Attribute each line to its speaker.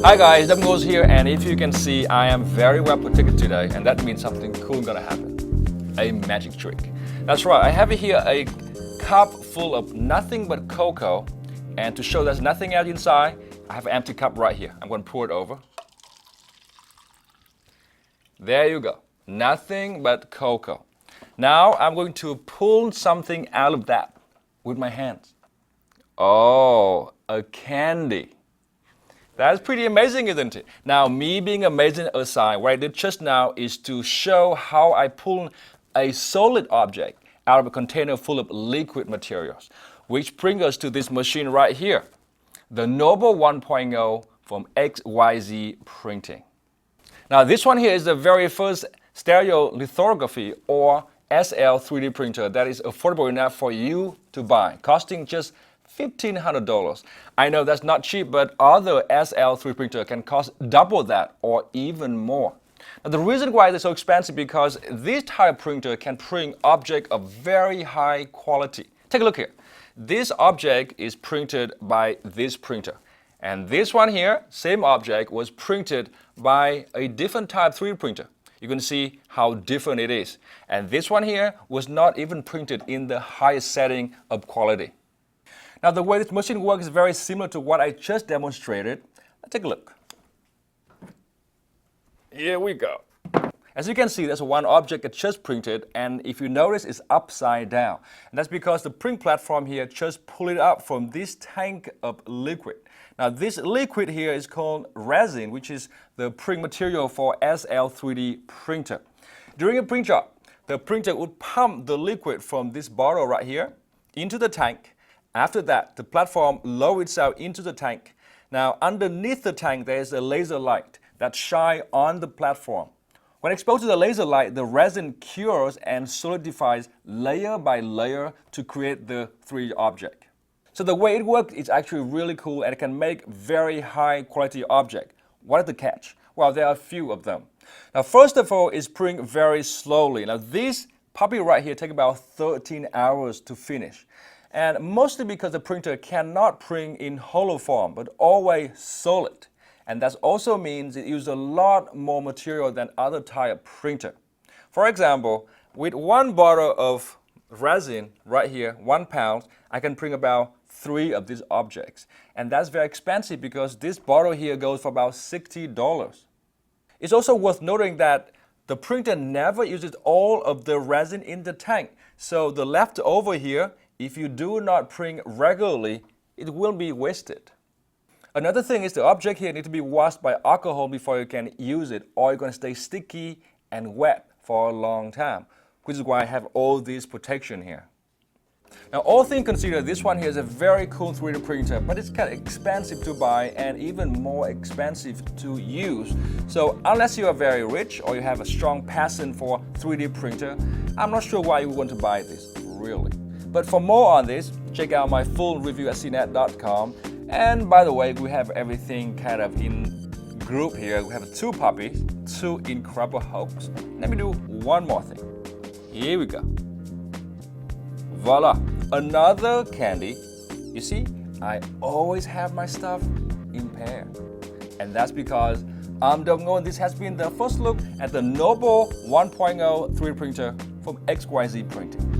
Speaker 1: Hi guys, Dong Ngo's here, and if you can see, I am very well protected today, and that means something cool gonna happen. A magic trick. That's right, I have here a cup full of nothing but cocoa, and to show there's nothing else inside, I have an empty cup right here. I'm gonna pour it over. There you go, nothing but cocoa. Now I'm going to pull something out of that with my hands. Oh, a candy. That's pretty amazing, isn't it? Now, me being amazing aside, what I did just now is to show how I pull a solid object out of a container full of liquid materials, which brings us to this machine right here, the Nobel 1.0 from XYZprinting. Now, this one here is the very first stereolithography or SL 3D printer that is affordable enough for you to buy, costing just $1,500. I know that's not cheap, but other SL 3D printer can cost double that or even more. Now, the reason why they're so expensive because this type of printer can print objects of very high quality. Take a look here. This object is printed by this printer. And this one here, same object, was printed by a different type 3D printer. You can see how different it is. And this one here was not even printed in the highest setting of quality. Now, the way this machine works is very similar to what I just demonstrated. Let's take a look. Here we go. As you can see, there's one object that just printed, and if you notice, it's upside down. And that's because the print platform here just pulled it up from this tank of liquid. Now, this liquid here is called resin, which is the print material for SL 3D printer. During a print job, the printer would pump the liquid from this bottle right here into the tank. After that, the platform lowers itself into the tank. Now, underneath the tank, there is a laser light that shines on the platform. When exposed to the laser light, the resin cures and solidifies layer by layer to create the 3D object. So the way it works is actually really cool, and it can make very high quality objects. What is the catch? Well, there are a few of them. Now, first of all, it's print very slowly. Now, this puppy right here takes about 13 hours to finish. And mostly because the printer cannot print in hollow form, but always solid. And that also means it uses a lot more material than other type of printer. For example, with one bottle of resin right here, 1 pound, I can print about 3 of these objects. And that's very expensive because this bottle here goes for about $60. It's also worth noting that the printer never uses all of the resin in the tank. So the leftover here, if you do not print regularly, it will be wasted. Another thing is the object here needs to be washed by alcohol before you can use it, or you're going to stay sticky and wet for a long time, which is why I have all this protection here. Now, all things considered, this one here is a very cool 3D printer, but it's kind of expensive to buy and even more expensive to use. So unless you are very rich or you have a strong passion for 3D printer, I'm not sure why you want to buy this, really. But for more on this, check out my full review at CNET.com. And by the way, we have everything kind of in group here. We have 2 puppies, 2 incredible hopes. Let me do one more thing. Here we go. Voila, another candy. You see, I always have my stuff in pair. And that's because I'm Dong Ngo, and this has been the first look at the Nobel 1.0 3D printer from XYZprinting.